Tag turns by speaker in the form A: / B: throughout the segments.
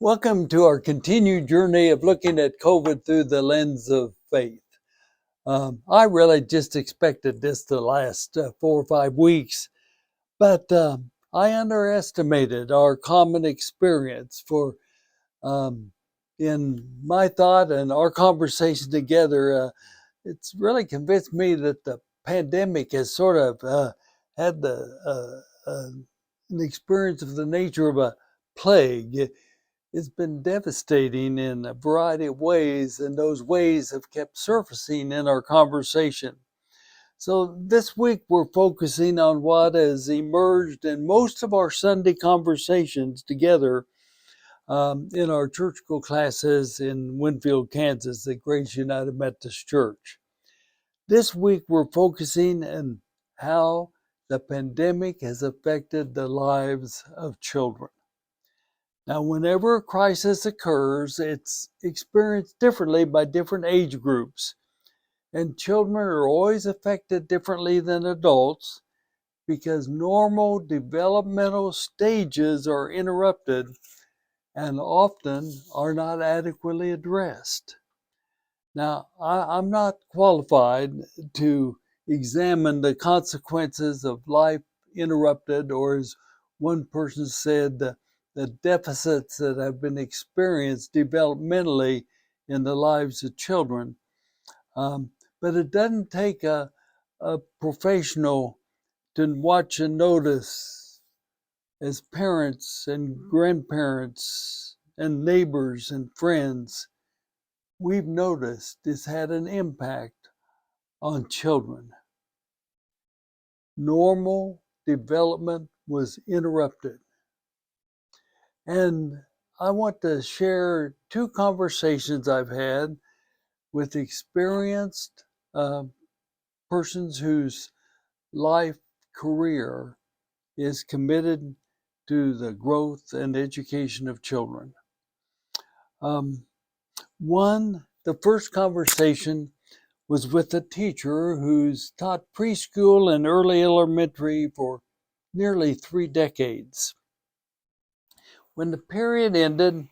A: Welcome to our continued journey of looking at COVID through the lens of faith. I really just expected this to last 4 or 5 weeks, but I underestimated our common experience in my thought and our conversation together. It's really convinced me that the pandemic has sort of had an experience of the nature of a plague. It's been devastating in a variety of ways, and those ways have kept surfacing in our conversation. So this week we're focusing on what has emerged in most of our Sunday conversations together in our church school classes in Winfield, Kansas at Grace United Methodist Church. This week we're focusing on how the pandemic has affected the lives of children. Now, whenever a crisis occurs, it's experienced differently by different age groups. And children are always affected differently than adults because normal developmental stages are interrupted and often are not adequately addressed. Now, I'm not qualified to examine the consequences of life interrupted, or as one person said, the deficits that have been experienced developmentally in the lives of children. But it doesn't take a professional to watch and notice. As parents and grandparents and neighbors and friends, we've noticed it's had an impact on children. Normal development was interrupted. And I want to share 2 conversations I've had with experienced persons whose life career is committed to the growth and education of children. The first conversation was with a teacher who's taught preschool and early elementary for nearly 3 decades. When the period ended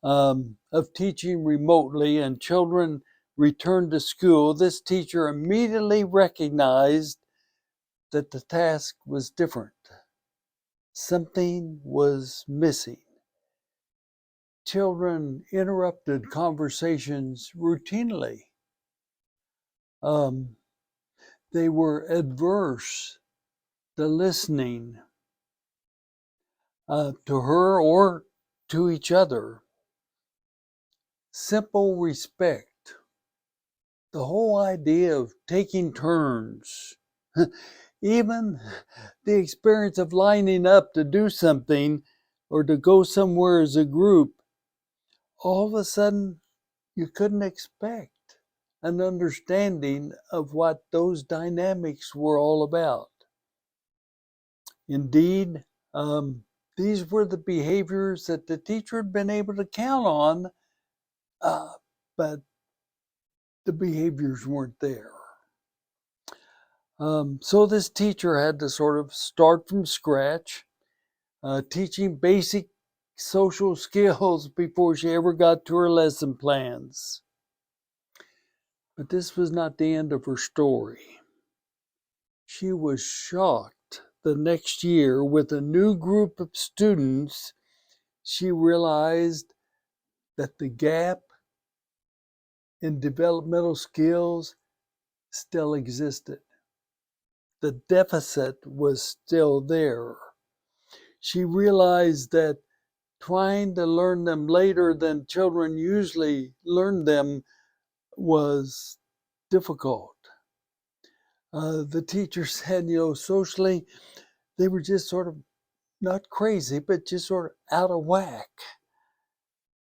A: of teaching remotely and children returned to school, this teacher immediately recognized that the task was different. Something was missing. Children interrupted conversations routinely. They were adverse to listening to her or to each other. Simple respect. The whole idea of taking turns. Even the experience of lining up to do something or to go somewhere as a group, all of a sudden you couldn't expect an understanding of what those dynamics were all about. Indeed, these were the behaviors that the teacher had been able to count on, but the behaviors weren't there. So this teacher had to sort of start from scratch, teaching basic social skills before she ever got to her lesson plans. But this was not the end of her story. She was shocked the next year with a new group of students. She realized that the gap in developmental skills still existed. The deficit was still there. She realized that trying to learn them later than children usually learn them was difficult. The teacher said, socially, they were just sort of not crazy, but just sort of out of whack.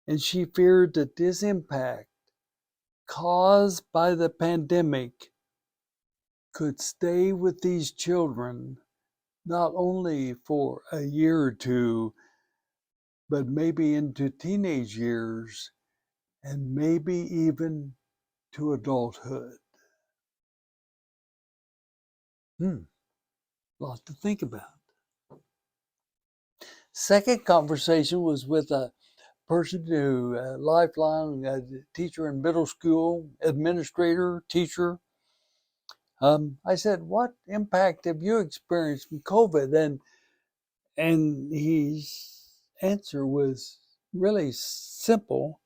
A: And she feared that this impact caused by the pandemic could stay with these children not only for a year or two, but maybe into teenage years and maybe even to adulthood. A lot to think about. Second conversation was with a person to a lifelong teacher in middle school, administrator, teacher. I said, "What impact have you experienced from COVID?" And his answer was really simple.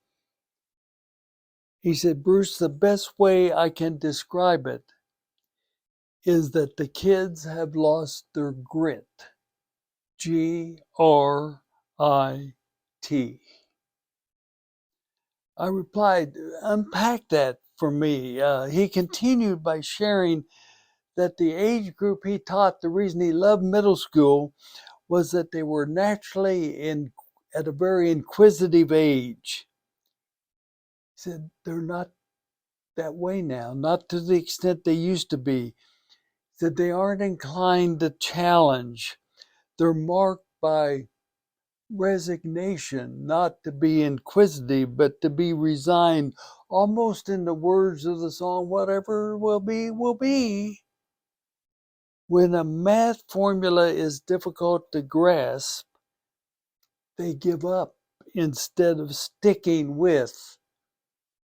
A: He said, "Bruce, the best way I can describe it is that the kids have lost their grit. Grit. I replied, "Unpack that for me." He continued by sharing that the age group he taught, the reason he loved middle school was that they were naturally at a very inquisitive age. He said, "They're not that way now, not to the extent they used to be." He said, "They aren't inclined to challenge. They're marked by resignation, not to be inquisitive, but to be resigned, almost in the words of the song, whatever will be, will be." When a math formula is difficult to grasp, they give up instead of sticking with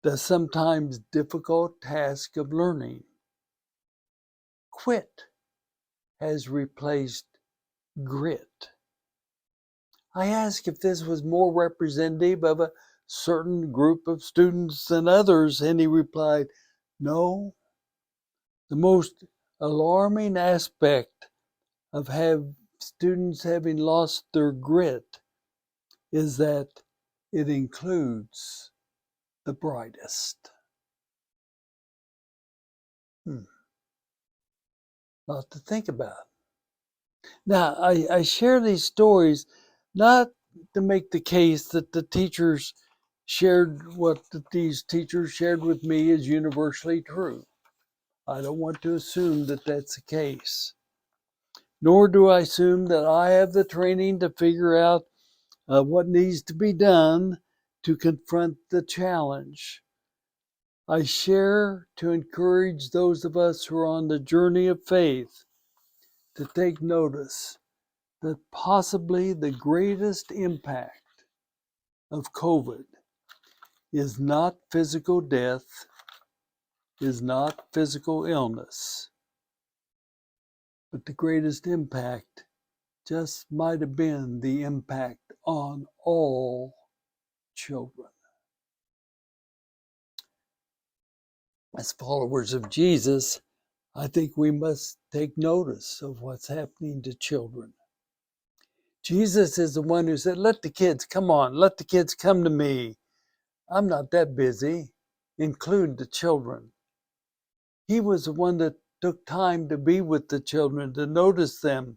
A: the sometimes difficult task of learning. Quit has replaced grit. I asked if this was more representative of a certain group of students than others, and he replied, "No. The most alarming aspect of students having lost their grit is that it includes the brightest." Lot to think about. Now, I share these stories not to make the case that the teachers shared what these teachers shared with me is universally true. I don't want to assume that that's the case. Nor do I assume that I have the training to figure out what needs to be done to confront the challenge. I share to encourage those of us who are on the journey of faith to take notice that possibly the greatest impact of COVID is not physical death, is not physical illness, but the greatest impact just might have been the impact on all children. As followers of Jesus, I think we must take notice of what's happening to children. Jesus is the one who said, "Let the kids come on, let the kids come to me. I'm not that busy." Include the children. He was the one that took time to be with the children, to notice them.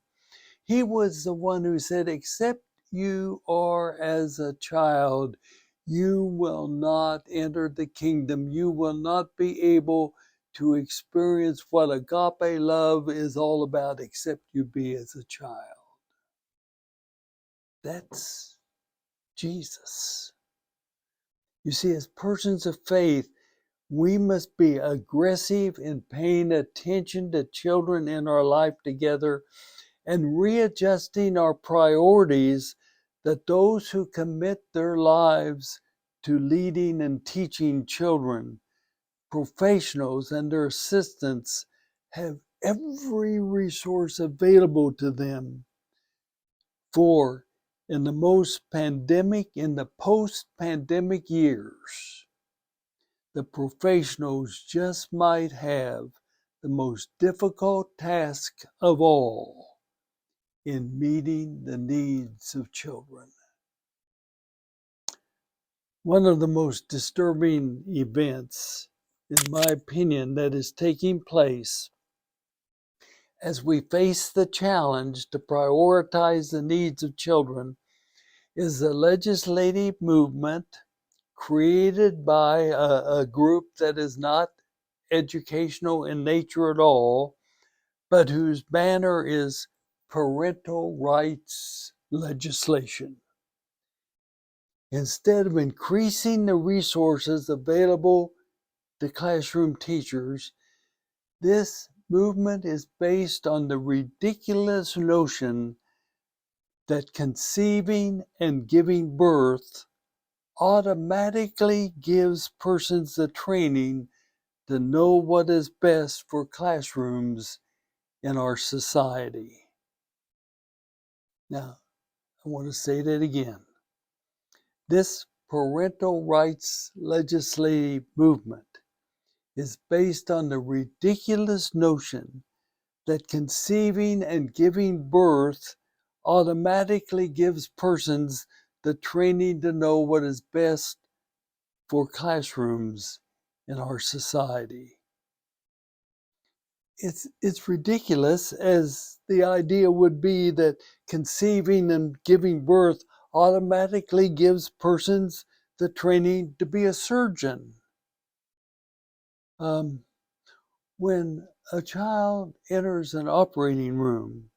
A: He was the one who said, "Except you are as a child, you will not enter the kingdom. You will not be able to experience what agape love is all about, except you be as a child." That's Jesus. You see, as persons of faith, we must be aggressive in paying attention to children in our life together and readjusting our priorities, that those who commit their lives to leading and teaching children, professionals and their assistants, have every resource available to them. For in the post-pandemic years, the professionals just might have the most difficult task of all in meeting the needs of children. One of the most disturbing events, in my opinion, that is taking place as we face the challenge to prioritize the needs of children is the legislative movement created by a group that is not educational in nature at all, but whose banner is parental rights legislation. Instead of increasing the resources available to classroom teachers, this movement is based on the ridiculous notion that conceiving and giving birth automatically gives persons the training to know what is best for classrooms in our society. Now, I want to say that again. This parental rights legislative movement is based on the ridiculous notion that conceiving and giving birth automatically gives persons the training to know what is best for classrooms in our society. It's ridiculous, as the idea would be that conceiving and giving birth automatically gives persons the training to be a surgeon. When a child enters an operating room,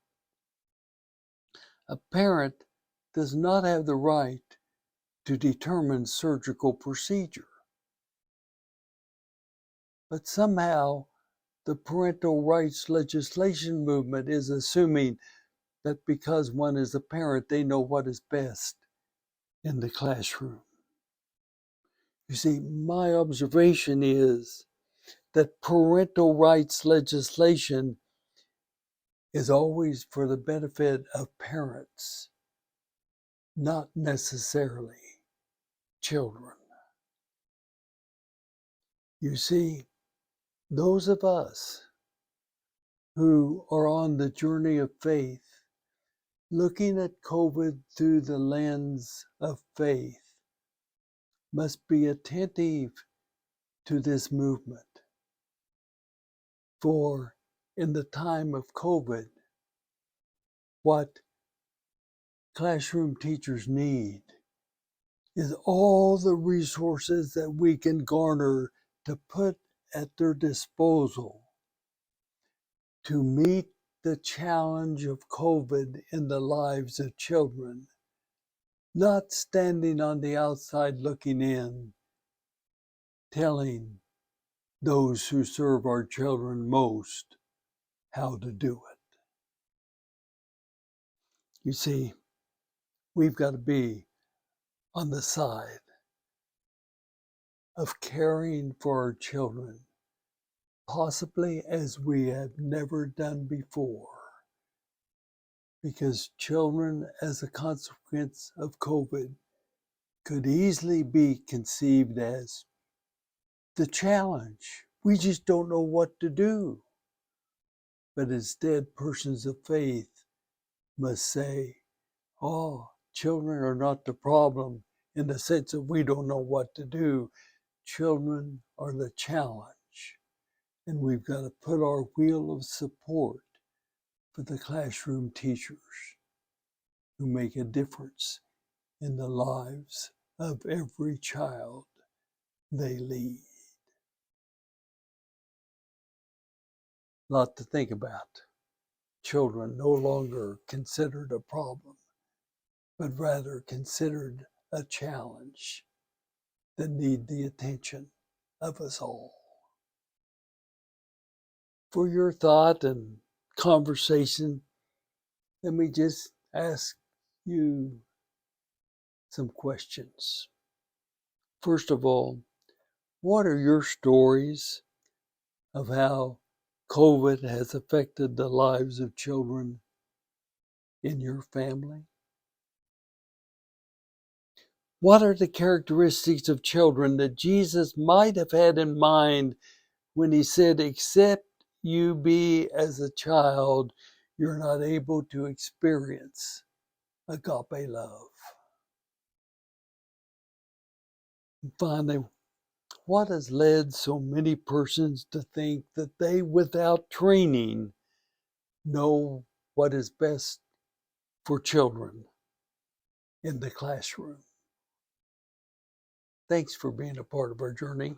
A: a parent does not have the right to determine surgical procedure. But somehow the parental rights legislation movement is assuming that because one is a parent, they know what is best in the classroom. You see, my observation is that parental rights legislation is always for the benefit of parents, not necessarily children. You see, those of us who are on the journey of faith, looking at COVID through the lens of faith, must be attentive to this movement. For in the time of COVID, what classroom teachers need is all the resources that we can garner to put at their disposal to meet the challenge of COVID in the lives of children, not standing on the outside looking in, telling those who serve our children most how to do it. You see, we've got to be on the side of caring for our children, possibly as we have never done before. Because children, as a consequence of COVID, could easily be conceived as the challenge. We just don't know what to do. But instead, persons of faith must say, oh, children are not the problem in the sense that we don't know what to do. Children are the challenge. And we've got to put our wheel of support for the classroom teachers who make a difference in the lives of every child they lead. A lot to think about. Children no longer considered a problem, but rather considered a challenge that need the attention of us all. For your thought and conversation, let me just ask you some questions. First of all, what are your stories of how COVID has affected the lives of children in your family? What are the characteristics of children that Jesus might have had in mind when he said, except you be as a child, you're not able to experience agape love? And finally, what has led so many persons to think that they, without training, know what is best for children in the classroom? Thanks for being a part of our journey.